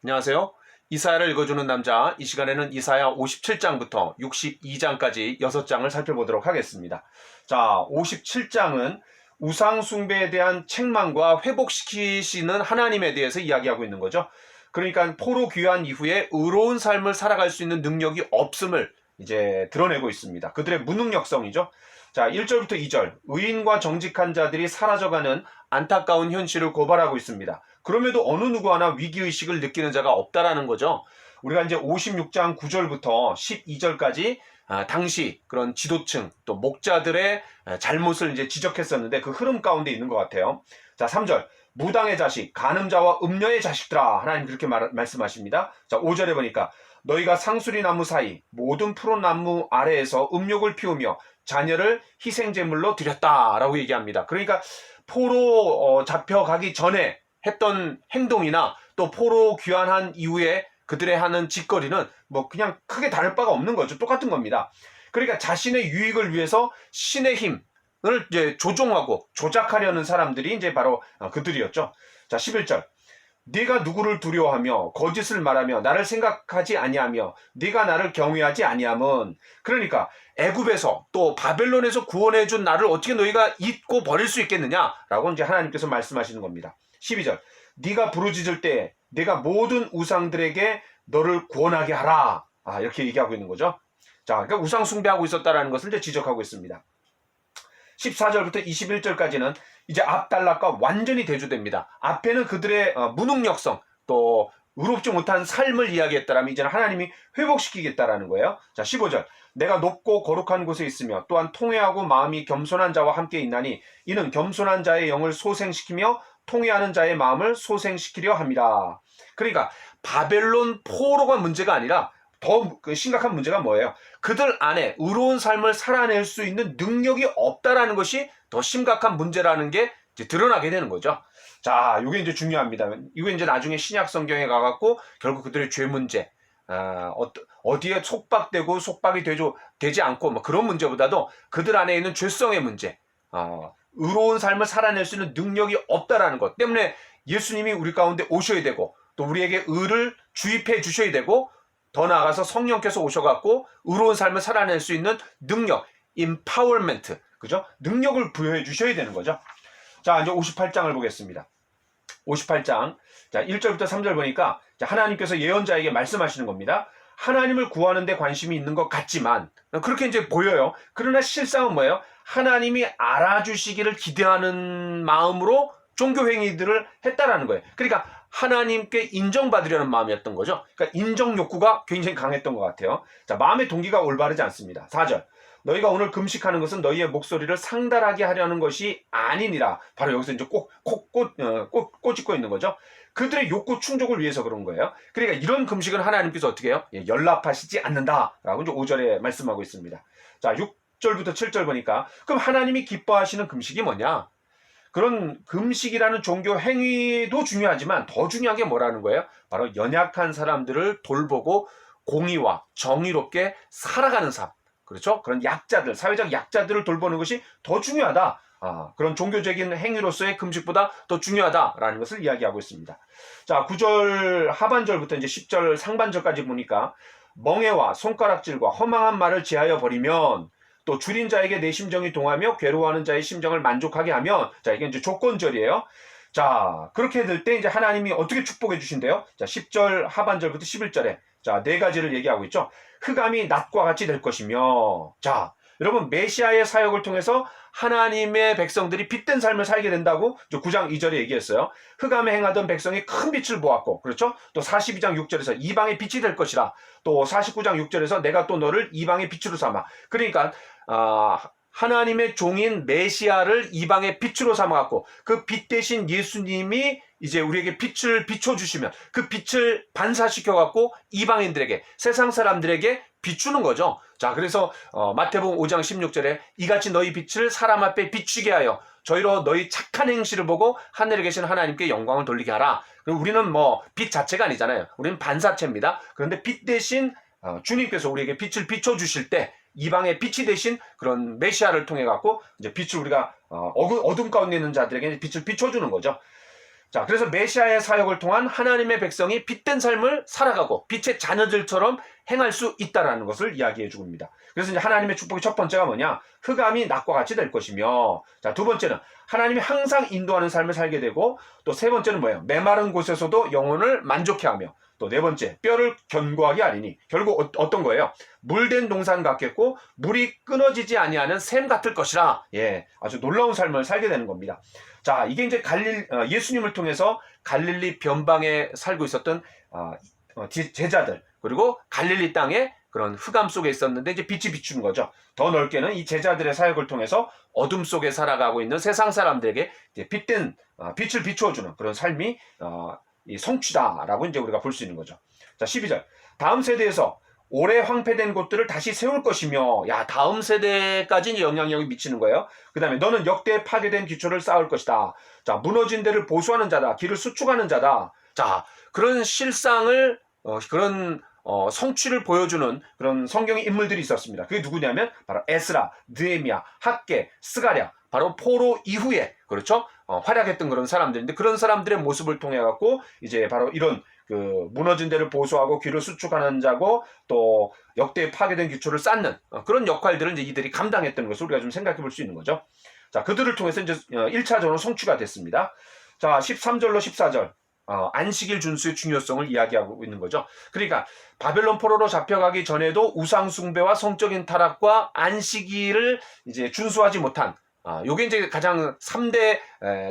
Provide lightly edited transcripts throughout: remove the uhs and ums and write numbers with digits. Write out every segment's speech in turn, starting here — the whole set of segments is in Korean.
안녕하세요. 이사야를 읽어주는 남자, 이 시간에는 이사야 57장부터 62장까지 6장을 살펴보도록 하겠습니다. 자, 57장은 우상 숭배에 대한 책망과 회복시키시는 하나님에 대해서 이야기하고 있는 거죠. 그러니까 포로 귀환 이후에 의로운 삶을 살아갈 수 있는 능력이 없음을 이제 드러내고 있습니다. 그들의 무능력성이죠. 자, 1절부터 2절, 의인과 정직한 자들이 사라져가는 안타까운 현실을 고발하고 있습니다. 그럼에도 어느 누구 하나 위기의식을 느끼는 자가 없다라는 거죠. 우리가 이제 56장 9절부터 12절까지 당시 그런 지도층 또 목자들의 잘못을 이제 지적했었는데 그 흐름 가운데 있는 것 같아요. 자, 3절. 무당의 자식, 간음자와 음녀의 자식들아. 하나님 그렇게 말씀하십니다. 자, 5절에 보니까 너희가 상수리 나무 사이 모든 푸른 나무 아래에서 음욕을 피우며 자녀를 희생제물로 드렸다라고 얘기합니다. 그러니까 포로 잡혀가기 전에 했던 행동이나 또 포로 귀환한 이후에 그들의 하는 짓거리는 뭐 그냥 크게 다를 바가 없는 거죠. 똑같은 겁니다. 그러니까 자신의 유익을 위해서 신의 힘을 이제 조종하고 조작하려는 사람들이 이제 바로 그들이었죠. 자, 11절. 네가 누구를 두려워하며 거짓을 말하며 나를 생각하지 아니하며 네가 나를 경외하지 아니함은, 그러니까 애굽에서 또 바벨론에서 구원해 준 나를 어떻게 너희가 잊고 버릴 수 있겠느냐라고 이제 하나님께서 말씀하시는 겁니다. 12절. 네가 부르짖을 때 내가 모든 우상들에게 너를 구원하게 하라. 이렇게 얘기하고 있는 거죠. 자, 그러니까 우상 숭배하고 있었다라는 것을 이제 지적하고 있습니다. 14절부터 21절까지는 이제 앞달락과 완전히 대조됩니다. 앞에는 그들의 무능력성 또 의롭지 못한 삶을 이야기했다라면 이제는 하나님이 회복시키겠다라는 거예요. 자, 15절. 내가 높고 거룩한 곳에 있으며 또한 통회하고 마음이 겸손한 자와 함께 있나니 이는 겸손한 자의 영을 소생시키며 통회하는 자의 마음을 소생시키려 함이라. 그러니까 바벨론 포로가 문제가 아니라 더 심각한 문제가 뭐예요? 그들 안에 의로운 삶을 살아낼 수 있는 능력이 없다라는 것이 더 심각한 문제라는 게 이제 드러나게 되는 거죠. 자, 이게 이제 중요합니다. 이거 이제 나중에 신약 성경에 가갖고 결국 그들의 죄 문제, 어디에 속박되고 속박이 되지 않고 뭐 그런 문제보다도 그들 안에 있는 죄성의 문제, 의로운 삶을 살아낼 수 있는 능력이 없다라는 것 때문에 예수님이 우리 가운데 오셔야 되고 또 우리에게 의를 주입해 주셔야 되고 더 나아가서 성령께서 오셔갖고 의로운 삶을 살아낼 수 있는 능력, empowerment, 그죠? 능력을 부여해 주셔야 되는 거죠. 자, 이제 58장을 보겠습니다. 58장. 자, 1절부터 3절 보니까 하나님께서 예언자에게 말씀하시는 겁니다. 하나님을 구하는 데 관심이 있는 것 같지만 그렇게 이제 보여요. 그러나 실상은 뭐예요? 하나님이 알아주시기를 기대하는 마음으로 종교 행위들을 했다라는 거예요. 그러니까 하나님께 인정받으려는 마음이었던 거죠. 그러니까 인정 욕구가 굉장히 강했던 것 같아요. 자, 마음의 동기가 올바르지 않습니다. 4절. 너희가 오늘 금식하는 것은 너희의 목소리를 상달하게 하려는 것이 아니니라. 바로 여기서 이제 꼬집고 있는 거죠. 그들의 욕구 충족을 위해서 그런 거예요. 그러니까 이런 금식은 하나님께서 어떻게 해요? 연락하시지 않는다라고 이제 5절에 말씀하고 있습니다. 자, 6절부터 7절 보니까 그럼 하나님이 기뻐하시는 금식이 뭐냐? 그런 금식이라는 종교 행위도 중요하지만 더 중요한 게 뭐라는 거예요? 바로 연약한 사람들을 돌보고 공의와 정의롭게 살아가는 삶. 그렇죠? 그런 약자들, 사회적 약자들을 돌보는 것이 더 중요하다. 그런 종교적인 행위로서의 금식보다 더 중요하다라는 것을 이야기하고 있습니다. 자, 9절 하반절부터 이제 10절 상반절까지 보니까 멍해와 손가락질과 허망한 말을 제하여 버리면 또 줄인 자에게 내 심정이 동하며 괴로워하는 자의 심정을 만족하게 하면, 자, 이게 이제 조건절이에요. 자, 그렇게 될 때 이제 하나님이 어떻게 축복해 주신대요? 자, 10절 하반절부터 11절에 자, 네 가지를 얘기하고 있죠. 흑암이 낮과 같이 될 것이며, 자, 여러분 메시아의 사역을 통해서 하나님의 백성들이 빛된 삶을 살게 된다고 9장 2절에 얘기했어요. 흑암에 행하던 백성이 큰 빛을 보았고, 그렇죠? 또 42장 6절에서 이방의 빛이 될 것이라. 또 49장 6절에서 내가 또 너를 이방의 빛으로 삼아. 그러니까 하나님의 종인 메시아를 이방의 빛으로 삼아갖고 그 빛 대신 예수님이 이제 우리에게 빛을 비춰주시면 그 빛을 반사시켜갖고 이방인들에게, 세상 사람들에게 비추는 거죠. 자, 그래서 마태복음 5장 16절에 이같이 너희 빛을 사람 앞에 비추게 하여 저희로 너희 착한 행실을 보고 하늘에 계신 하나님께 영광을 돌리게 하라. 우리는 뭐 빛 자체가 아니잖아요. 우리는 반사체입니다. 그런데 빛 대신 주님께서 우리에게 빛을 비춰주실 때 이방의 빛이 되신 그런 메시아를 통해 갖고 이제 빛을 우리가 어둠 가운데 있는 자들에게 빛을 비춰주는 거죠. 자, 그래서 메시아의 사역을 통한 하나님의 백성이 빛된 삶을 살아가고 빛의 자녀들처럼 행할 수 있다라는 것을 이야기해 주고 있습니다. 그래서 이제 하나님의 축복의 첫 번째가 뭐냐? 흑암이 낮과 같이 될 것이며, 자, 두 번째는 하나님이 항상 인도하는 삶을 살게 되고, 또 세 번째는 뭐예요? 메마른 곳에서도 영혼을 만족해 하며, 또 네 번째, 뼈를 견고하게 하리니, 결국 어떤 거예요? 물된 동산 같겠고 물이 끊어지지 아니하는 샘 같을 것이라. 예, 아주 놀라운 삶을 살게 되는 겁니다. 자, 이게 이제 예수님을 통해서 갈릴리 변방에 살고 있었던 제자들, 그리고 갈릴리 땅에 그런 흑암 속에 있었는데 이제 빛이 비추는 거죠. 더 넓게는 이 제자들의 사역을 통해서 어둠 속에 살아가고 있는 세상 사람들에게 이제 빛된 빛을 비추어주는 그런 삶이 이 성취다라고 이제 우리가 볼 수 있는 거죠. 자, 12절. 다음 세대에서 오래 황폐된 곳들을 다시 세울 것이며, 야, 다음 세대까지 이제 영향력이 미치는 거예요. 그 다음에 너는 역대 파괴된 기초를 쌓을 것이다. 자, 무너진 데를 보수하는 자다. 길을 수축하는 자다. 자, 그런 실상을 그런 성취를 보여주는 그런 성경의 인물들이 있었습니다. 그게 누구냐면 바로 에스라, 느헤미야, 학개, 스가랴, 바로 포로 이후에, 그렇죠? 활약했던 그런 사람들인데, 그런 사람들의 모습을 통해 갖고 이제 바로 이런 그 무너진 데를 보수하고 길을 수축하는 자고, 또 역대 파괴된 기초를 쌓는 그런 역할들을 이제 이들이 감당했던 것을 우리가 좀 생각해 볼 수 있는 거죠. 자, 그들을 통해서 이제 1차적으로 성취가 됐습니다. 자, 13절로 14절. 안식일 준수의 중요성을 이야기하고 있는 거죠. 그러니까 바벨론 포로로 잡혀가기 전에도 우상 숭배와 성적인 타락과 안식일을 이제 준수하지 못한, 요게 이제 가장 3대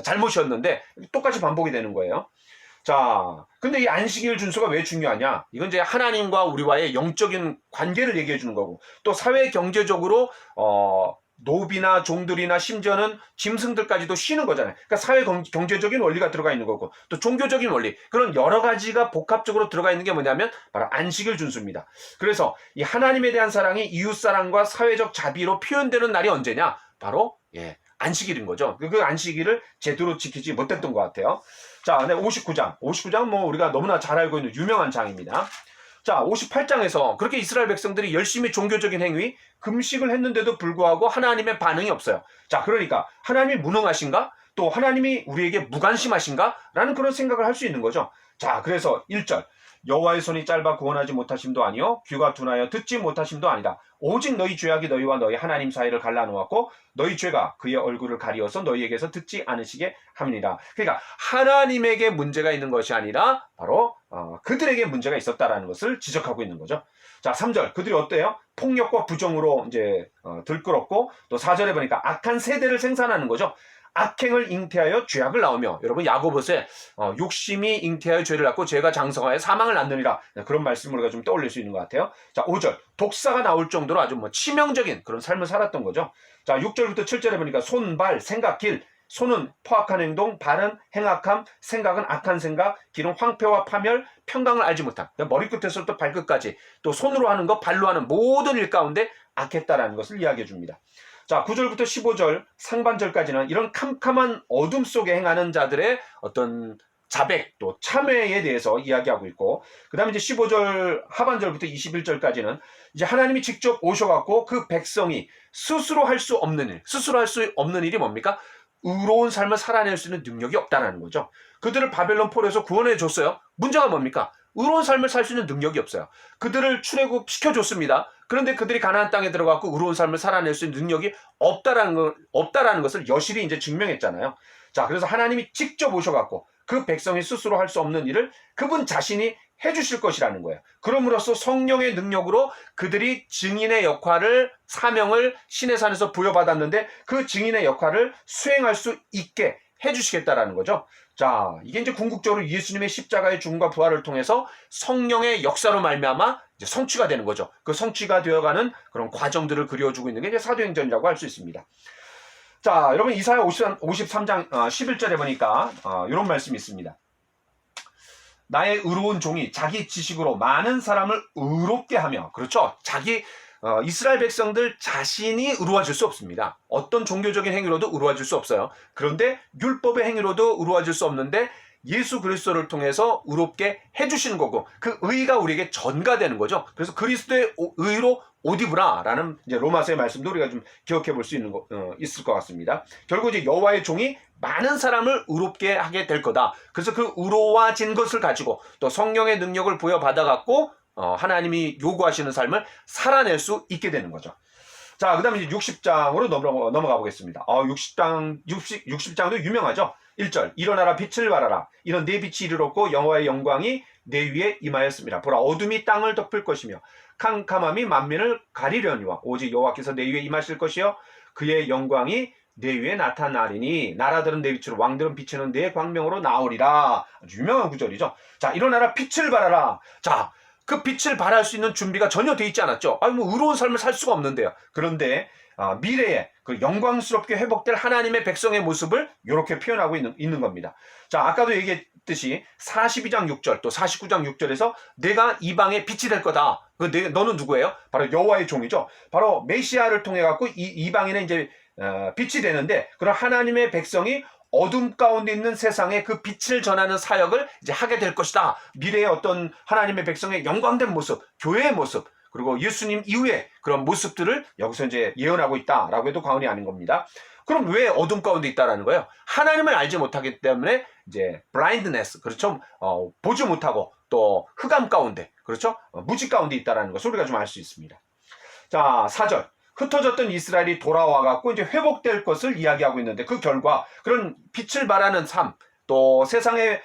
잘못이었는데 똑같이 반복이 되는 거예요. 자, 근데 이 안식일 준수가 왜 중요하냐? 이건 이제 하나님과 우리와의 영적인 관계를 얘기해 주는 거고, 또 사회 경제적으로 노비나 종들이나 심지어는 짐승들까지도 쉬는 거잖아요. 그러니까 사회 경제적인 원리가 들어가 있는 거고, 또 종교적인 원리, 그런 여러 가지가 복합적으로 들어가 있는 게 뭐냐면 바로 안식일 준수입니다. 그래서 이 하나님에 대한 사랑이 이웃사랑과 사회적 자비로 표현되는 날이 언제냐? 바로 안식일인 거죠. 그 안식일을 제대로 지키지 못했던 것 같아요. 자, 네, 59장 뭐 우리가 너무나 잘 알고 있는 유명한 장입니다. 자, 58장에서 그렇게 이스라엘 백성들이 열심히 종교적인 행위, 금식을 했는데도 불구하고 하나님의 반응이 없어요. 자, 그러니까 하나님이 무능하신가? 또 하나님이 우리에게 무관심하신가? 라는 그런 생각을 할 수 있는 거죠. 자, 그래서 1절. 여호와의 손이 짧아 구원하지 못하심도 아니요 귀가 둔하여 듣지 못하심도 아니다. 오직 너희 죄악이 너희와 너희 하나님 사이를 갈라놓았고 너희 죄가 그의 얼굴을 가리어서 너희에게서 듣지 않으시게 함이니라. 그러니까 하나님에게 문제가 있는 것이 아니라 바로 그들에게 문제가 있었다라는 것을 지적하고 있는 거죠. 자, 3절. 그들이 어때요? 폭력과 부정으로 이제 들끓었고, 또 4절에 보니까 악한 세대를 생산하는 거죠. 악행을 잉태하여 죄악을 낳으며, 여러분 야고보서에 욕심이 잉태하여 죄를 낳고 죄가 장성하여 사망을 낳느니라, 그런 말씀을 우리가 좀 떠올릴 수 있는 것 같아요. 자, 5절. 독사가 나올 정도로 아주 치명적인 그런 삶을 살았던 거죠. 자, 6절부터 7절에 보니까 손, 발, 생각, 길. 손은 포악한 행동, 발은 행악함, 생각은 악한 생각, 길은 황폐와 파멸, 평강을 알지 못함. 머리끝에서부터 발끝까지, 또 손으로 하는 것, 발로 하는 모든 일 가운데 악했다라는 것을 이야기해 줍니다. 자, 9절부터 15절 상반절까지는 이런 캄캄한 어둠 속에 행하는 자들의 어떤 자백, 또 참회에 대해서 이야기하고 있고, 그 다음에 이제 15절 하반절부터 21절까지는 이제 하나님이 직접 오셔갖고 그 백성이 스스로 할 수 없는 일, 스스로 할 수 없는 일이 뭡니까? 의로운 삶을 살아낼 수 있는 능력이 없다는 거죠. 그들을 바벨론 포로에서 구원해 줬어요. 문제가 뭡니까? 의로운 삶을 살 수 있는 능력이 없어요. 그들을 출애굽시켜줬습니다. 그런데 그들이 가나안 땅에 들어가고 의로운 삶을 살아낼 수 있는 능력이 없다라는 것을 여실히 이제 증명했잖아요. 자, 그래서 하나님이 직접 오셔갖고 그 백성이 스스로 할 수 없는 일을 그분 자신이 해주실 것이라는 거예요. 그럼으로써 성령의 능력으로 그들이 증인의 역할을, 사명을 신의 산에서 부여받았는데 그 증인의 역할을 수행할 수 있게 해주시겠다라는 거죠. 자, 이게 이제 궁극적으로 예수님의 십자가의 죽음과 부활을 통해서 성령의 역사로 말미암아 이제 성취가 되는 거죠. 그 성취가 되어가는 그런 과정들을 그려주고 있는 게 이제 사도행전이라고 할 수 있습니다. 자, 여러분 이사야 53장 11절에 보니까 이런 말씀이 있습니다. 나의 의로운 종이 자기 지식으로 많은 사람을 의롭게 하며, 그렇죠? 이스라엘 백성들 자신이 의로워질 수 없습니다. 어떤 종교적인 행위로도 의로워질 수 없어요. 그런데 율법의 행위로도 의로워질 수 없는데 예수 그리스도를 통해서 의롭게 해주시는 거고, 그 의가 우리에게 전가되는 거죠. 그래서 그리스도의 의로 옷 입으라라는 이제 로마서의 말씀도 우리가 좀 기억해 볼 수 있을 것 같습니다. 결국 이제 여호와의 종이 많은 사람을 의롭게 하게 될 거다. 그래서 그 의로워진 것을 가지고 또 성령의 능력을 부여받아 갖고 하나님이 요구하시는 삶을 살아낼 수 있게 되는 거죠. 자, 그 다음에 이제 60장으로 넘어가 보겠습니다. 60장도 유명하죠. 1절, 일어나라 빛을 발하라. 이런 내 빛이 이르렀고 여호와의 영광이 내 위에 임하였습니다. 보라, 어둠이 땅을 덮을 것이며 캄캄함이 만민을 가리려니와 오직 여호와께서 내 위에 임하실 것이요 그의 영광이 내 위에 나타나리니 나라들은 내 빛으로 왕들은 비치는 내 광명으로 나오리라. 아주 유명한 구절이죠. 자, 일어나라 빛을 발하라. 자, 그 빛을 발할 수 있는 준비가 전혀 돼 있지 않았죠. 의로운 삶을 살 수가 없는데요. 그런데 미래에 그 영광스럽게 회복될 하나님의 백성의 모습을 이렇게 표현하고 있는 겁니다. 자, 아까도 얘기했듯이 42장 6절 또 49장 6절에서 내가 이방의 빛이 될 거다. 너는 누구예요? 바로 여호와의 종이죠. 바로 메시아를 통해 갖고 이방인은 이제 빛이 되는데 그런 하나님의 백성이 어둠 가운데 있는 세상에 그 빛을 전하는 사역을 이제 하게 될 것이다. 미래의 어떤 하나님의 백성의 영광된 모습, 교회의 모습, 그리고 예수님 이후의 그런 모습들을 여기서 이제 예언하고 있다라고 해도 과언이 아닌 겁니다. 그럼 왜 어둠 가운데 있다라는 거예요? 하나님을 알지 못하기 때문에 이제 blindness, 그렇죠? 보지 못하고 또 흑암 가운데, 그렇죠? 무지 가운데 있다라는 것을 우리가 좀 알 수 있습니다. 자, 4절. 흩어졌던 이스라엘이 돌아와갖고 이제 회복될 것을 이야기하고 있는데 그 결과 그런 빛을 발하는 삶, 또 세상의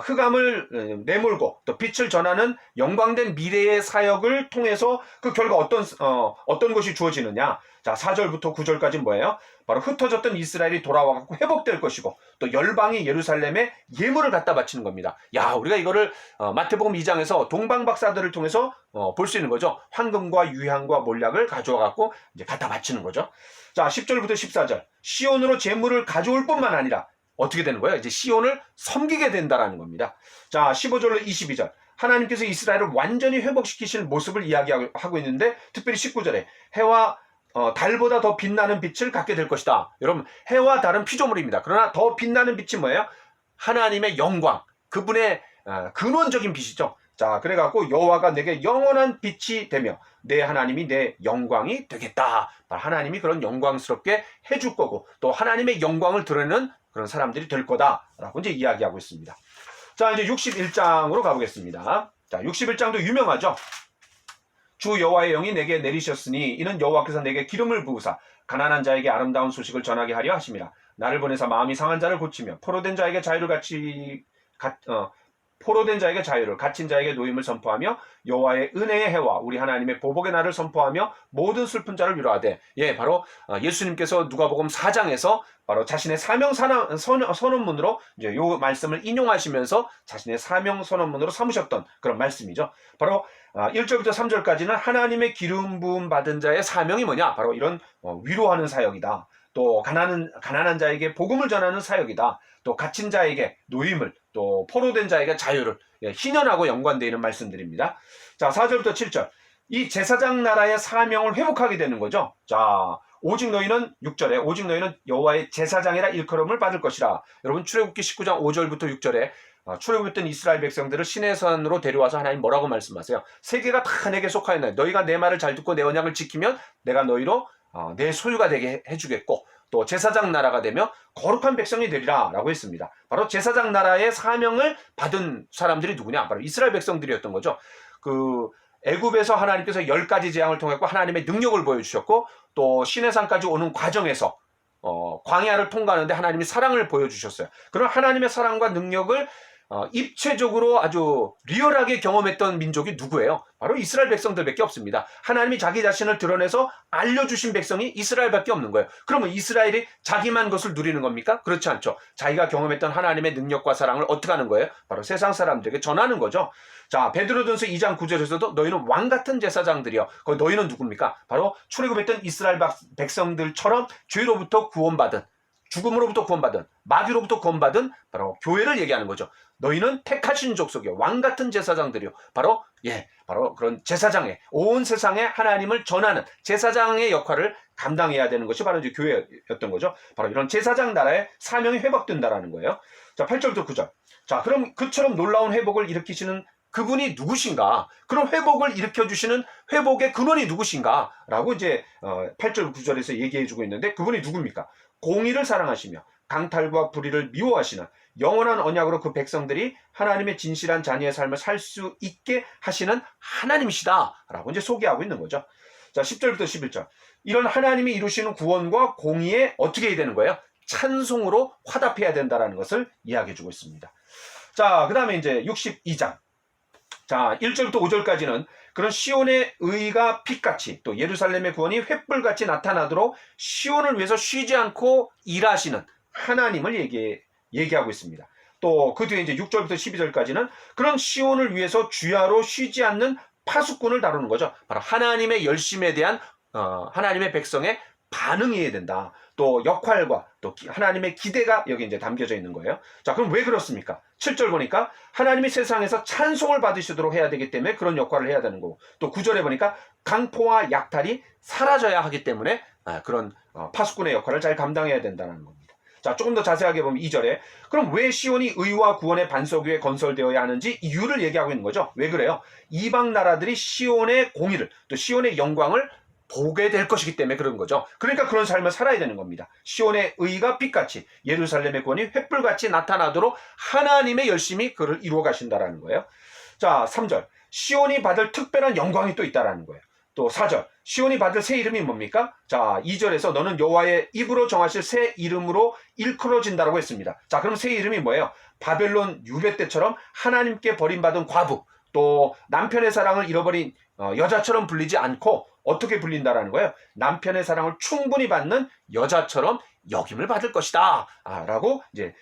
흑암을 내몰고 또 빛을 전하는 영광된 미래의 사역을 통해서 그 결과 어떤 것이 주어지느냐. 자, 4절부터 9절까지 뭐예요? 바로 흩어졌던 이스라엘이 돌아와갖고 회복될 것이고 또 열방이 예루살렘에 예물을 갖다 바치는 겁니다. 야, 우리가 이거를 마태복음 2장에서 동방 박사들을 통해서 볼 수 있는 거죠. 황금과 유향과 몰약을 가져와갖고 이제 갖다 바치는 거죠. 자, 10절부터 14절. 시온으로 제물을 가져올 뿐만 아니라 어떻게 되는 거예요? 이제 시온을 섬기게 된다라는 겁니다. 자, 15절로 22절. 하나님께서 이스라엘을 완전히 회복시키실 모습을 이야기하고 있는데 특별히 19절에 해와 달보다 더 빛나는 빛을 갖게 될 것이다. 여러분, 해와 달은 피조물입니다. 그러나 더 빛나는 빛이 뭐예요? 하나님의 영광, 그분의 근원적인 빛이죠. 자, 그래갖고 여호와가 내게 영원한 빛이 되며 내 하나님이 내 영광이 되겠다. 하나님이 그런 영광스럽게 해줄 거고 또 하나님의 영광을 드러내는 그런 사람들이 될 거다라고 이제 이야기하고 있습니다. 자, 이제 61장으로 가보겠습니다. 자, 61장도 유명하죠. 주 여호와의 영이 내게 내리셨으니 이는 여호와께서 내게 기름을 부으사 가난한 자에게 아름다운 소식을 전하게 하려 하심이라. 나를 보내사 마음이 상한 자를 고치며 포로된 자에게 자유를 갇힌 자에게 노임을 선포하며 여호와의 은혜의 해와 우리 하나님의 보복의 날을 선포하며 모든 슬픈 자를 위로하되. 예, 바로 예수님께서 누가복음 4장에서 바로 자신의 사명 선언문으로 이제 요 말씀을 인용하시면서 자신의 사명 선언문으로 삼으셨던 그런 말씀이죠. 바로 1절부터 3절까지는 하나님의 기름 부음 받은 자의 사명이 뭐냐? 바로 이런 위로하는 사역이다. 또 가난한 자에게 복음을 전하는 사역이다. 또 갇힌 자에게 노임을, 또 포로된 자에게 자유를, 희년하고 연관되어 있는 말씀들입니다. 자, 4절부터 7절. 이 제사장 나라의 사명을 회복하게 되는 거죠. 자, 오직 너희는 6절에 오직 너희는 여호와의 제사장이라 일컬음을 받을 것이라. 여러분, 출애굽기 19장 5절부터 6절에 출애굽했던 이스라엘 백성들을 시내산으로 데려와서 하나님 뭐라고 말씀하세요? 세계가 다 내게 속하였나니 너희가 내 말을 잘 듣고 내 언약을 지키면 내가 너희로 내 소유가 되게 해주겠고 또 제사장 나라가 되며 거룩한 백성이 되리라 라고 했습니다. 바로 제사장 나라의 사명을 받은 사람들이 누구냐? 바로 이스라엘 백성들이었던 거죠. 그 애굽에서 하나님께서 10가지 재앙을 통해 하나님의 능력을 보여주셨고 또 시내산까지 오는 과정에서 광야를 통과하는데 하나님이 사랑을 보여주셨어요. 그런 하나님의 사랑과 능력을 입체적으로 아주 리얼하게 경험했던 민족이 누구예요? 바로 이스라엘 백성들밖에 없습니다. 하나님이 자기 자신을 드러내서 알려주신 백성이 이스라엘밖에 없는 거예요. 그러면 이스라엘이 자기만 것을 누리는 겁니까? 그렇지 않죠. 자기가 경험했던 하나님의 능력과 사랑을 어떻게 하는 거예요? 바로 세상 사람들에게 전하는 거죠. 자, 베드로전서 2장 9절에서도 너희는 왕같은 제사장들이여. 너희는 누굽니까? 바로 출애굽했던 이스라엘 백성들처럼 죄로부터 구원받은, 죽음으로부터 구원받은, 마귀로부터 구원받은 바로 교회를 얘기하는 거죠. 너희는 택하신 족속이요, 왕같은 제사장들이요. 바로 그런 제사장의, 온 세상에 하나님을 전하는 제사장의 역할을 감당해야 되는 것이 바로 이제 교회였던 거죠. 바로 이런 제사장 나라의 사명이 회복된다라는 거예요. 자, 8절부터 9절. 자, 그럼 그처럼 놀라운 회복을 일으키시는 그분이 누구신가? 그런 회복을 일으켜주시는 회복의 근원이 누구신가? 라고 이제 8절 9절에서 얘기해주고 있는데 그분이 누굽니까? 공의를 사랑하시며 강탈과 불의를 미워하시는 영원한 언약으로 그 백성들이 하나님의 진실한 자녀의 삶을 살 수 있게 하시는 하나님이시다 라고 이제 소개하고 있는 거죠. 자, 10절부터 11절. 이런 하나님이 이루시는 구원과 공의에 어떻게 해야 되는 거예요? 찬송으로 화답해야 된다는 것을 이야기해 주고 있습니다. 자, 그 다음에 이제 62장. 자, 1절부터 5절까지는 그런 시온의 의가 빛같이 또 예루살렘의 구원이 횃불같이 나타나도록 시온을 위해서 쉬지 않고 일하시는 하나님을 얘기하고 있습니다. 또 그 뒤에 이제 6절부터 12절까지는 그런 시온을 위해서 주야로 쉬지 않는 파수꾼을 다루는 거죠. 바로 하나님의 열심에 대한 하나님의 백성의 반응해야 된다. 또 역할과 또 하나님의 기대가 여기 이제 담겨져 있는 거예요. 자, 그럼 왜 그렇습니까? 7절 보니까 하나님이 세상에서 찬송을 받으시도록 해야 되기 때문에 그런 역할을 해야 되는 거고, 또 9절에 보니까 강포와 약탈이 사라져야 하기 때문에 그런 파수꾼의 역할을 잘 감당해야 된다는 겁니다. 자, 조금 더 자세하게 보면 2절에 그럼 왜 시온이 의와 구원의 반석 위에 건설되어야 하는지 이유를 얘기하고 있는 거죠. 왜 그래요? 이방 나라들이 시온의 공의를 또 시온의 영광을 보게 될 것이기 때문에 그런 거죠. 그러니까 그런 삶을 살아야 되는 겁니다. 시온의 의가 빛같이 예루살렘의 구원이 횃불같이 나타나도록 하나님의 열심히 그를 이루어 가신다라는 거예요. 자, 3절. 시온이 받을 특별한 영광이 또 있다라는 거예요. 또 4절. 시온이 받을 새 이름이 뭡니까? 자, 2절에서 너는 여호와의 입으로 정하실 새 이름으로 일컬어진다라고 했습니다. 자, 그럼 새 이름이 뭐예요? 바벨론 유배 때처럼 하나님께 버림받은 과부, 또 남편의 사랑을 잃어버린 여자처럼 불리지 않고 어떻게 불린다라는 거예요? 남편의 사랑을 충분히 받는 여자처럼 여김을 받을 것이다. 라고 이제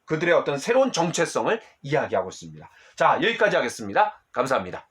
그들의 어떤 새로운 정체성을 이야기하고 있습니다. 자, 여기까지 하겠습니다. 감사합니다.